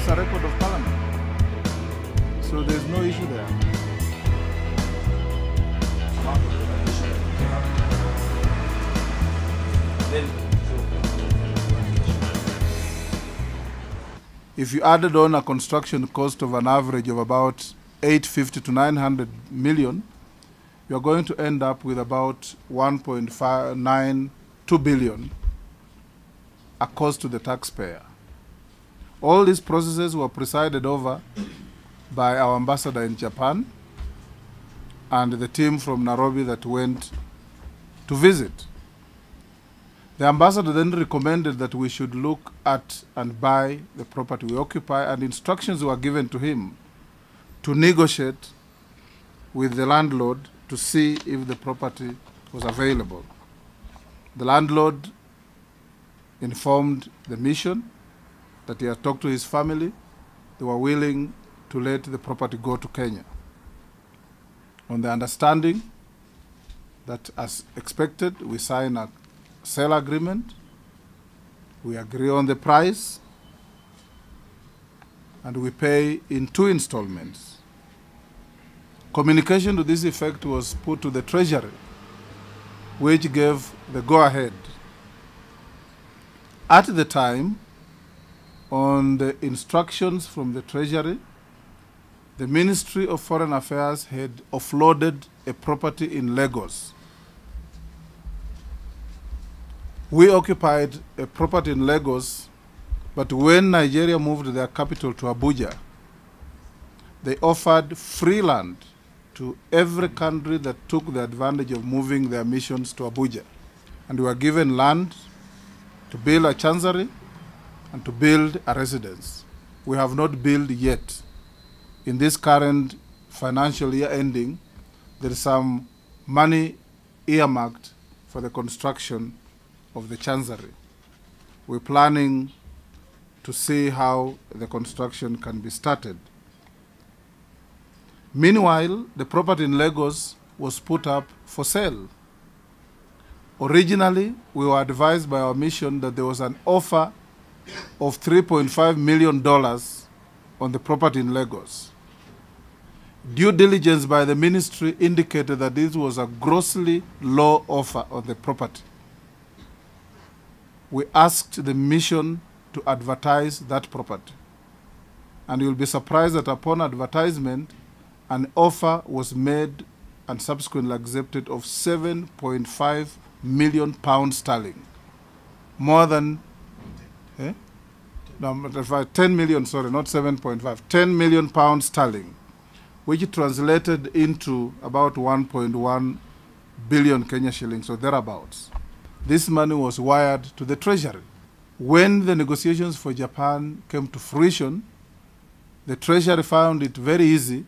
That's a record of Parliament. So there's no issue there. If you added on a construction cost of an average of about 850 to 900 million, you're going to end up with about 1.592 billion, a cost to the taxpayer. All these processes were presided over by our ambassador in Japan and the team from Nairobi that went to visit. The ambassador then recommended that we should look at and buy the property we occupy, and instructions were given to him to negotiate with the landlord to see if the property was available. The landlord informed the mission that he had talked to his family. They were willing to let the property go to Kenya, on the understanding that, as expected, we sign a sale agreement, we agree on the price, and we pay in 2 installments. Communication to this effect was put to the Treasury, which gave the go-ahead. At the time, on the instructions from the Treasury, the Ministry of Foreign Affairs had offloaded a property in Lagos. We occupied a property in Lagos, but when Nigeria moved their capital to Abuja, they offered free land to every country that took the advantage of moving their missions to Abuja. And we were given land to build a chancery and to build a residence. We have not built yet. In this current financial year ending, there is some money earmarked for the construction of the chancery. We're planning to see how the construction can be started. Meanwhile, the property in Lagos was put up for sale. Originally, we were advised by our mission that there was an offer of $3.5 million on the property in Lagos. Due diligence by the ministry indicated that this was a grossly low offer on the property. We asked the mission to advertise that property. And you'll be surprised that upon advertisement, an offer was made and subsequently accepted of £7.5 million sterling. More than, 10 million, sorry, not 7.5, 10 million pounds sterling, which translated into about 1.1 billion Kenya shillings, or thereabouts. This money was wired to the Treasury. When the negotiations for Japan came to fruition, the Treasury found it very easy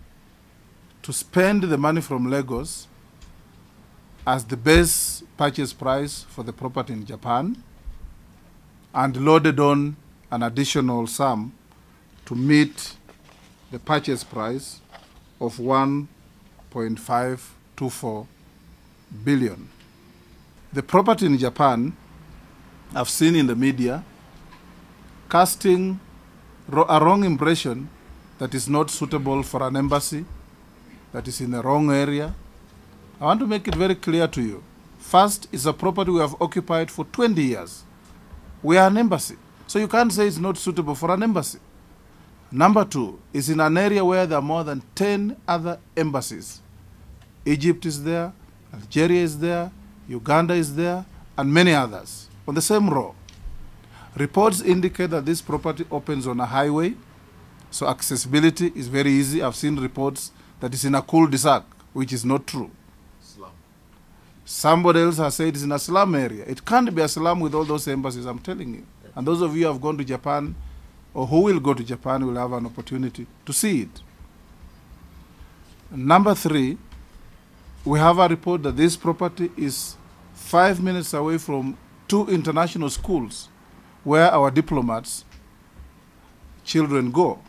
to spend the money from Lagos as the base purchase price for the property in Japan and loaded on an additional sum to meet the purchase price of 1.524 billion. The property in Japan, I've seen in the media, casting a wrong impression that is not suitable for an embassy, that is in the wrong area. I want to make it very clear to you. First, it's a property we have occupied for 20 years. We are an embassy, so you can't say it's not suitable for an embassy. Number 2, it's in an area where there are more than 10 other embassies. Egypt is there, Algeria is there, Uganda is there, and many others on the same row. Reports indicate that this property opens on a highway, so accessibility is very easy. I've seen reports that it's in a cul-de-sac, which is not true. Slum. Somebody else has said it's in a slum area. It can't be a slum with all those embassies, I'm telling you. And those of you who have gone to Japan, or who will go to Japan, will have an opportunity to see it. Number 3, we have a report that this property is 5 minutes away from 2 international schools where our diplomats' children go.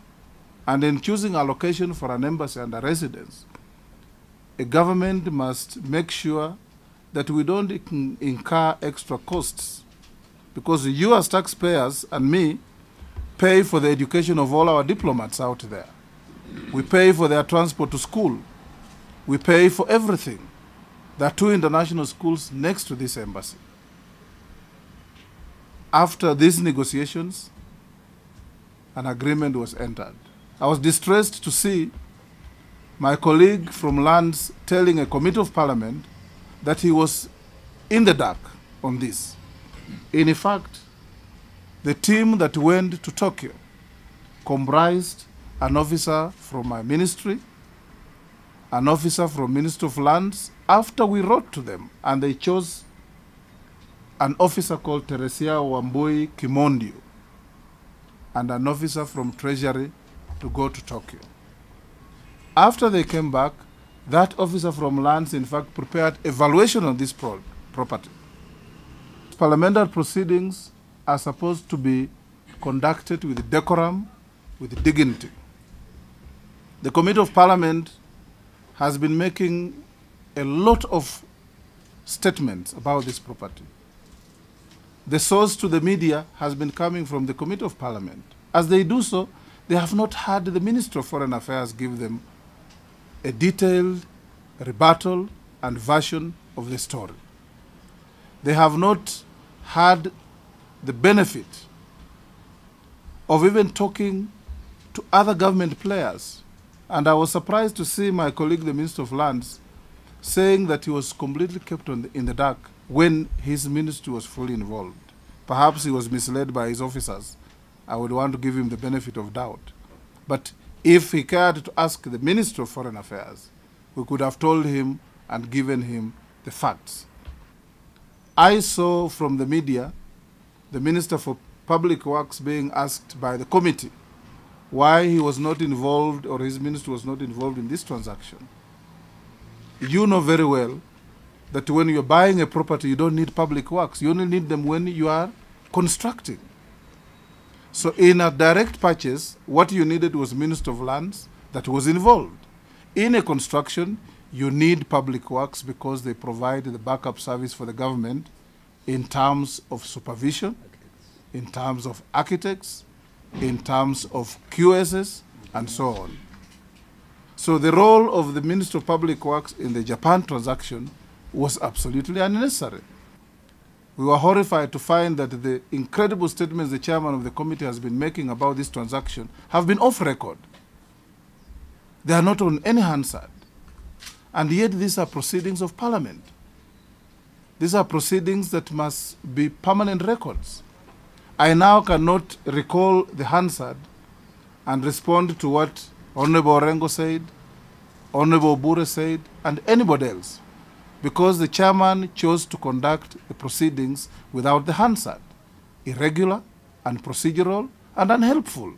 And in choosing a location for an embassy and a residence, a government must make sure that we don't incur extra costs. Because you as taxpayers and me, pay for the education of all our diplomats out there. We pay for their transport to school. We pay for everything. There are 2 international schools next to this embassy. After these negotiations, an agreement was entered. I was distressed to see my colleague from Lands telling a committee of parliament that he was in the dark on this. In fact, the team that went to Tokyo comprised an officer from my ministry, an officer from Ministry of Lands, after we wrote to them, and they chose an officer called Teresia Wambui Kimondio and an officer from Treasury to go to Tokyo. After they came back, that officer from Lands, in fact, prepared evaluation on this property. Parliamentary proceedings are supposed to be conducted with decorum, with dignity. The Committee of Parliament has been making a lot of statements about this property. The source to the media has been coming from the Committee of Parliament. As they do so, they have not had the Minister of Foreign Affairs give them a detailed rebuttal and version of the story. They have not had the benefit of even talking to other government players. And I was surprised to see my colleague, the Minister of Lands, saying that he was completely kept in the dark when his ministry was fully involved. Perhaps he was misled by his officers. I would want to give him the benefit of doubt. But if he cared to ask the Minister of Foreign Affairs, we could have told him and given him the facts. I saw from the media the Minister for Public Works being asked by the committee why he was not involved, or his ministry was not involved in this transaction. You know very well that when you're buying a property, you don't need public works. You only need them when you are constructing. So in a direct purchase, what you needed was Minister of Lands that was involved. In a construction, you need public works because they provide the backup service for the government in terms of supervision, in terms of architects, in terms of QSs, and so on. So the role of the Minister of Public Works in the Japan transaction was absolutely unnecessary. We were horrified to find that the incredible statements the chairman of the committee has been making about this transaction have been off record. They are not on any Hansard. And yet these are proceedings of Parliament. These are proceedings that must be permanent records. I now cannot recall the Hansard and respond to what Honorable Orengo said, Honorable Bure said, and anybody else, because the chairman chose to conduct the proceedings without the Hansard, irregular and procedural and unhelpful.